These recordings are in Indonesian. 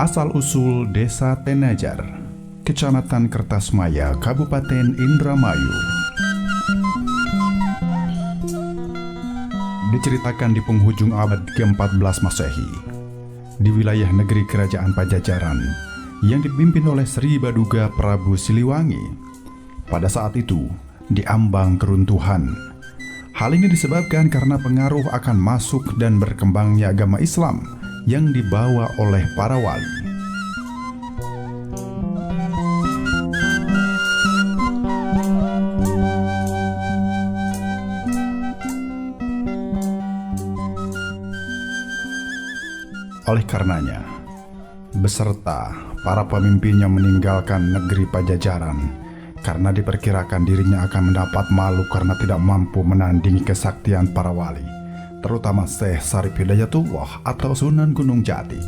Asal-usul Desa Tenajar, Kecamatan Kertasmaya, Kabupaten Indramayu. Diceritakan di penghujung abad ke-14 Masehi, di wilayah negeri Kerajaan Pajajaran yang dipimpin oleh Sri Baduga Prabu Siliwangi. Pada saat itu, diambang keruntuhan. Hal ini disebabkan karena pengaruh akan masuk dan berkembangnya agama Islam yang dibawa oleh para wali. Oleh karenanya, beserta para pemimpinnya meninggalkan negeri Pajajaran karena diperkirakan dirinya akan mendapat malu karena tidak mampu menandingi kesaktian para wali, terutama Syekh Syarif Hidayatullah atau Sunan Gunung Jati.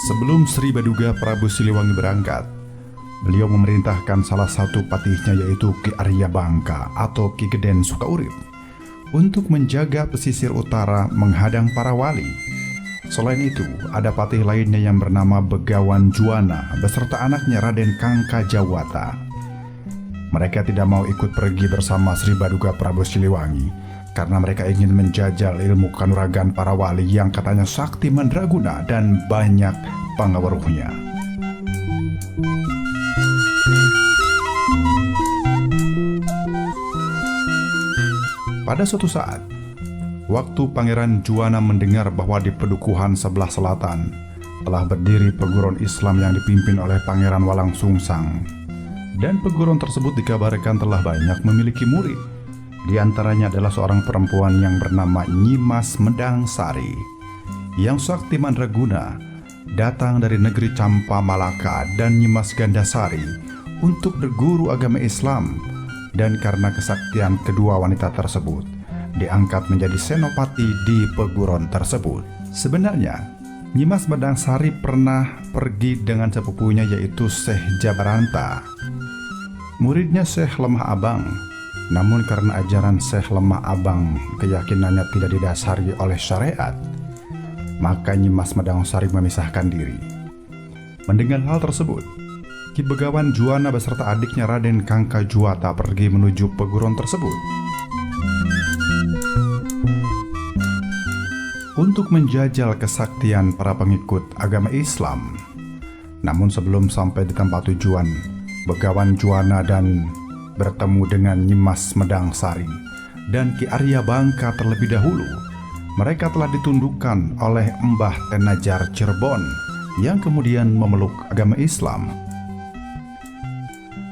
Sebelum Sri Baduga Prabu Siliwangi berangkat, beliau memerintahkan salah satu patihnya, yaitu Ki Arya Bangka atau Ki Geden Sukaurip, untuk menjaga pesisir utara menghadang para wali. Selain itu, ada patih lainnya yang bernama Begawan Juwana beserta anaknya Raden Kangka Jawata. Mereka tidak mau ikut pergi bersama Sri Baduga Prabu Siliwangi karena mereka ingin menjajal ilmu kanuragan para wali yang katanya sakti mandraguna dan banyak pengaruhnya. Pada suatu saat, waktu Pangeran Juwana mendengar bahwa di Pedukuhan sebelah selatan telah berdiri perguruan Islam yang dipimpin oleh Pangeran Walangsungsang, dan perguruan tersebut dikabarkan telah banyak memiliki murid. Di antaranya adalah seorang perempuan yang bernama Nyimas Medang Sari, yang sakti mandraguna, datang dari negeri Campa Malaka dan Nyimas Gandasari untuk berguru agama Islam. Dan karena kesaktian kedua wanita tersebut, diangkat menjadi senopati di perguruan tersebut. Sebenarnya, Nyimas Medang Sari pernah pergi dengan sepupunya, yaitu Syekh Jabaranta, muridnya Syekh Lemah Abang. Namun karena ajaran Syekh Lemah Abang keyakinannya tidak didasari oleh syariat, maka Nyimas Medang Sari memisahkan diri. Mendengar hal tersebut, Ki Begawan Juwana beserta adiknya Raden Kangka Juwata pergi menuju perguruan tersebut untuk menjajal kesaktian para pengikut agama Islam. Namun sebelum sampai di tempat tujuan, Begawan Juwana dan bertemu dengan Nyimas Medang Sari dan Ki Arya Bangka terlebih dahulu. Mereka telah ditundukkan oleh Mbah Tenajar Cirebon yang kemudian memeluk agama Islam.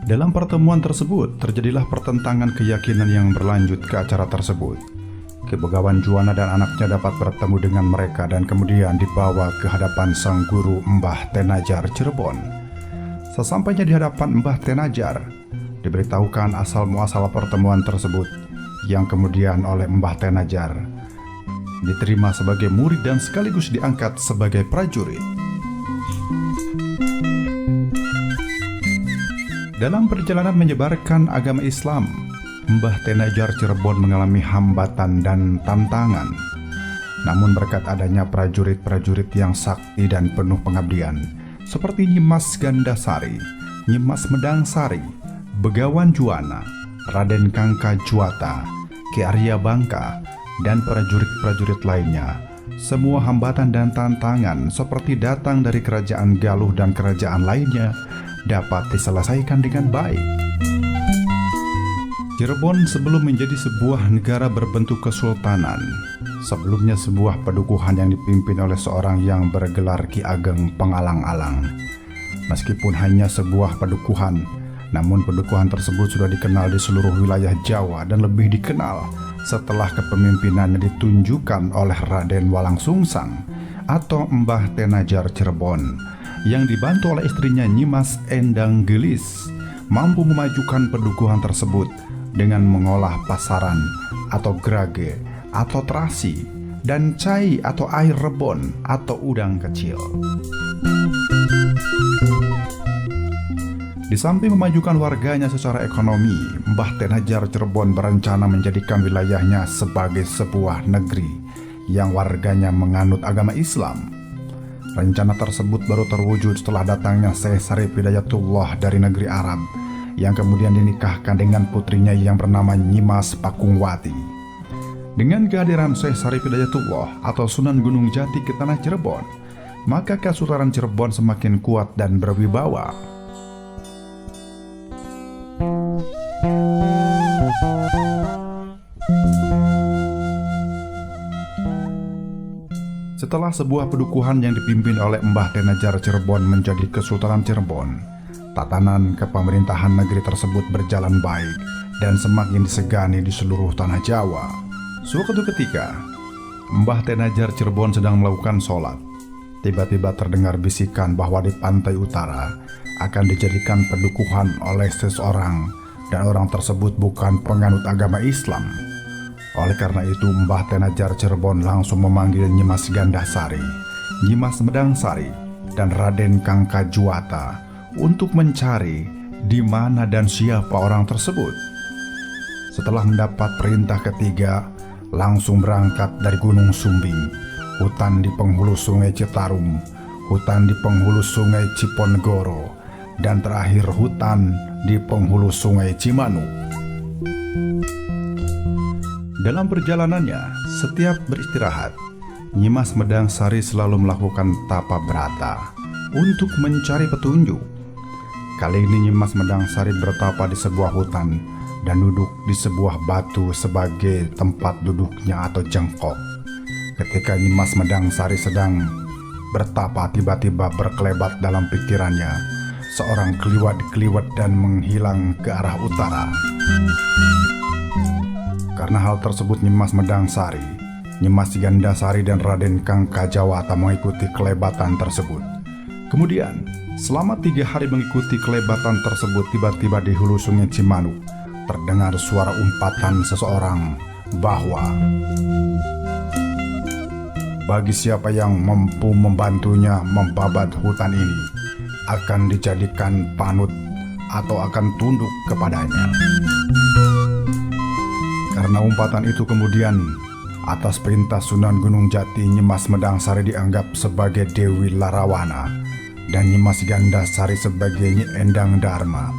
Dalam pertemuan tersebut, terjadilah pertentangan keyakinan yang berlanjut ke acara tersebut. Ki Begawan Juwana dan anaknya dapat bertemu dengan mereka dan kemudian dibawa ke hadapan sang guru Mbah Tenajar Cirebon. Sesampainya di hadapan Mbah Tenajar, diberitahukan asal-muasal pertemuan tersebut, yang kemudian oleh Mbah Tenajar diterima sebagai murid dan sekaligus diangkat sebagai prajurit. Dalam perjalanan menyebarkan agama Islam, Mbah Tenajar Cirebon mengalami hambatan dan tantangan. Namun berkat adanya prajurit-prajurit yang sakti dan penuh pengabdian, seperti Nyimas Gandasari, Nyimas Medang Sari, Begawan Juwana, Raden Kangka Juwata, Ki Arya Bangka, dan prajurit-prajurit lainnya, semua hambatan dan tantangan seperti datang dari kerajaan Galuh dan kerajaan lainnya dapat diselesaikan dengan baik. Cirebon sebelum menjadi sebuah negara berbentuk kesultanan, sebelumnya sebuah pedukuhan yang dipimpin oleh seorang yang bergelar Ki Ageng Pengalang-alang. Meskipun hanya sebuah pedukuhan, namun pedukuhan tersebut sudah dikenal di seluruh wilayah Jawa dan lebih dikenal setelah kepemimpinannya ditunjukkan oleh Raden Walangsungsang atau Mbah Tenajar Cirebon, yang dibantu oleh istrinya Nyimas Endang Gelis, mampu memajukan pedukuhan tersebut dengan mengolah pasaran atau grage atau terasi dan cai atau air rebon atau udang kecil. Di samping memajukan warganya secara ekonomi, Mbah Tenajar Cirebon berencana menjadikan wilayahnya sebagai sebuah negeri yang warganya menganut agama Islam. Rencana tersebut baru terwujud setelah datangnya Syekh Syarif Hidayatullah dari negeri Arab, yang kemudian dinikahkan dengan putrinya yang bernama Nyimas Pakungwati. Dengan kehadiran Syekh Syarif Hidayatullah atau Sunan Gunung Jati ke tanah Cirebon, maka Kesultanan Cirebon semakin kuat dan berwibawa. Setelah sebuah pedukuhan yang dipimpin oleh Mbah Tenajar Cirebon menjadi Kesultanan Cirebon, tatanan kepemerintahan negeri tersebut berjalan baik dan semakin disegani di seluruh tanah Jawa. Suatu ketika, Mbah Tenajar Cirebon sedang melakukan sholat. Tiba-tiba terdengar bisikan bahwa di pantai utara akan dijadikan pedukuhan oleh seseorang, dan orang tersebut bukan penganut agama Islam. Oleh karena itu, Mbah Tenajar Cirebon langsung memanggil Nyimas Gandasari, Nyimas Medangsari, dan Raden Kangkajuwata untuk mencari di mana dan siapa orang tersebut. Setelah mendapat perintah ketiga, langsung berangkat dari Gunung Sumbing, hutan di penghulu Sungai Citarum, hutan di penghulu Sungai Ciponegoro, dan terakhir hutan di penghulu Sungai Cimanuk. Dalam perjalanannya, setiap beristirahat, Nyimas Medangsari selalu melakukan tapa brata untuk mencari petunjuk. Kali ini Nyimas Medangsari bertapa di sebuah hutan dan duduk di sebuah batu sebagai tempat duduknya atau jengkok. Ketika Nyimas Medangsari sedang bertapa, tiba-tiba berkelebat dalam pikirannya seorang keliwat-keliwat dan menghilang ke arah utara. Karena hal tersebut, Nyimas Medangsari, Nyimas Gandasari, dan Raden Kangkajawata mengikuti kelebatan tersebut. Kemudian, selama 3 hari mengikuti kelebatan tersebut, tiba-tiba di hulu Sungai Cimanuk terdengar suara umpatan seseorang bahwa bagi siapa yang mampu membantunya membabat hutan ini akan dijadikan panut atau akan tunduk kepadanya. Karena umpatan itu kemudian atas perintah Sunan Gunung Jati, Nyimas Medangsari dianggap sebagai Dewi Larawana dan Nyimas Gandasari sebagai Nyi Endang Dharma.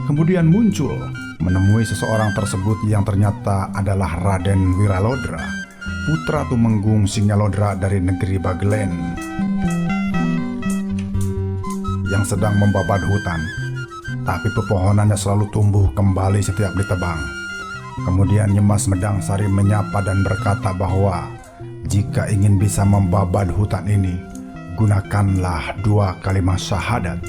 Kemudian muncul menemui seseorang tersebut yang ternyata adalah Raden Wiralodra, putra Tumenggung Singalodra dari negeri Bagelen, yang sedang membabat hutan, tapi pepohonannya selalu tumbuh kembali setiap ditebang. Kemudian Nyimas Medangsari menyapa dan berkata bahwa jika ingin bisa membabat hutan ini, gunakanlah 2 kalimat syahadat.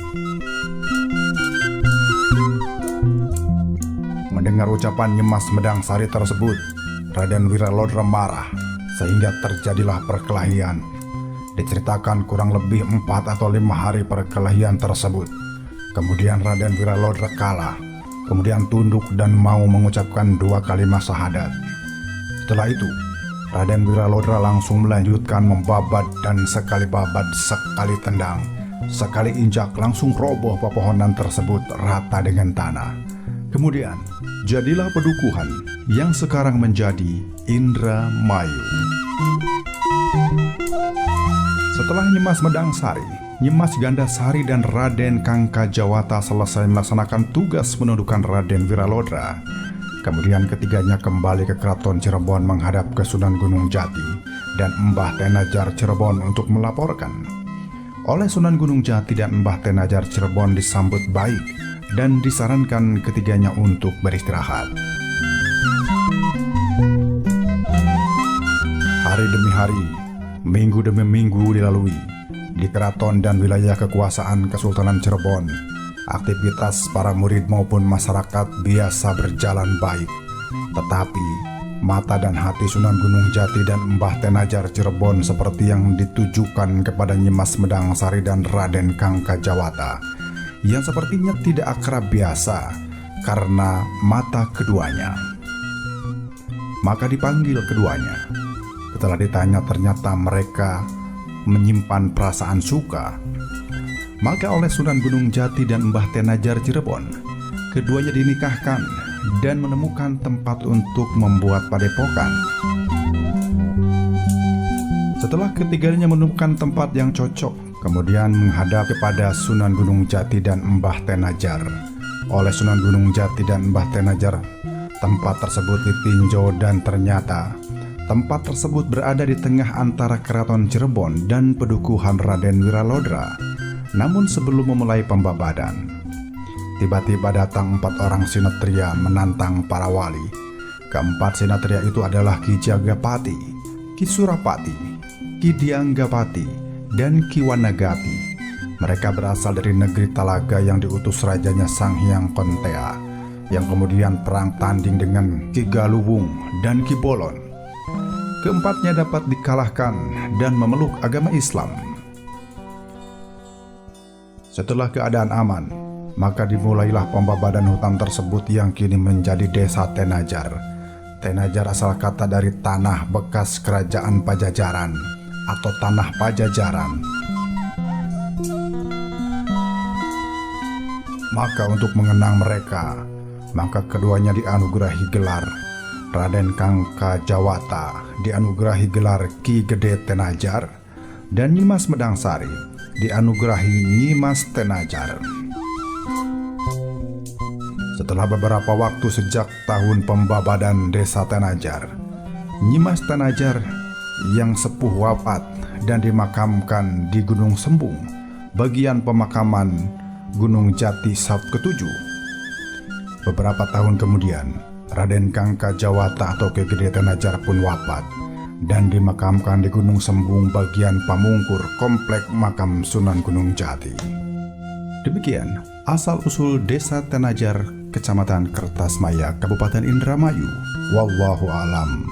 Mendengar ucapan Nyimas Medangsari tersebut, Raden Wiralodra marah sehingga terjadilah perkelahian. Diceritakan kurang lebih 4 atau 5 hari perkelahian tersebut. Kemudian Raden Wiralodra kalah, kemudian tunduk dan mau mengucapkan 2 kalimat syahadat. Setelah itu, Raden Wiralodra langsung melanjutkan membabat, dan sekali babat, sekali tendang, sekali injak, langsung roboh pepohonan tersebut rata dengan tanah. Kemudian, jadilah pedukuhan yang sekarang menjadi Indramayu. Setelah Nyimas Medangsari, Nyimas Gandasari, dan Raden Kangkajawata selesai melaksanakan tugas penundukan Raden Wiralodra, kemudian ketiganya kembali ke Keraton Cirebon menghadap ke Sunan Gunung Jati dan Mbah Tenajar Cirebon untuk melaporkan. Oleh Sunan Gunung Jati dan Mbah Tenajar Cirebon disambut baik dan disarankan ketiganya untuk beristirahat. Hari demi hari, minggu demi minggu dilalui. Di keraton dan wilayah kekuasaan Kesultanan Cirebon, aktivitas para murid maupun masyarakat biasa berjalan baik. Tetapi mata dan hati Sunan Gunung Jati dan Mbah Tenajar Cirebon seperti yang ditujukan kepada Nyimas Medangsari dan Raden Kangkajawata, yang sepertinya tidak akrab biasa karena mata keduanya. Maka dipanggil keduanya. Setelah ditanya, ternyata mereka menyimpan perasaan suka. Maka oleh Sunan Gunung Jati dan Mbah Tenajar Cirebon, keduanya dinikahkan dan menemukan tempat untuk membuat padepokan. Setelah ketiganya menemukan tempat yang cocok, kemudian menghadap kepada Sunan Gunung Jati dan Mbah Tenajar. Oleh Sunan Gunung Jati dan Mbah Tenajar, tempat tersebut ditinjau dan ternyata tempat tersebut berada di tengah antara Keraton Cirebon dan Pedukuhan Raden Wiralodra. Namun sebelum memulai pembabadan, tiba-tiba datang 4 orang sinatria menantang para wali. Keempat sinatria itu adalah Ki Jagapati, Ki Surapati, Ki Dianggapati, dan Ki Wanagati. Mereka berasal dari negeri Talaga yang diutus rajanya Sang Hyang Kontea, yang kemudian perang tanding dengan Ki Galuwung dan Ki Bolon. Keempatnya dapat dikalahkan dan memeluk agama Islam. Setelah keadaan aman, maka dimulailah pembabadan hutan tersebut yang kini menjadi desa Tenajar. Tenajar asal kata dari tanah bekas kerajaan Pajajaran atau tanah Pajajaran. Maka untuk mengenang mereka, maka keduanya dianugerahi gelar Raden Kangka Jawata, dianugerahi gelar Ki Gede Tenajar, dan Nyimas Medangsari dianugerahi Nyimas Tenajar. Setelah beberapa waktu sejak tahun pembabadan desa Tenajar, Nyimas Tenajar yang sepuh wafat dan dimakamkan di Gunung Sembung, bagian pemakaman Gunung Jati South ke-7. Beberapa tahun kemudian, Raden Kangka Jawata atau Ki Gede Tenajar pun wafat dan dimakamkan di Gunung Sembung bagian Pamungkur, komplek makam Sunan Gunung Jati. Demikian asal-usul desa Tenajar, Kecamatan Kertasmaya, Kabupaten Indramayu. Wallahu alam.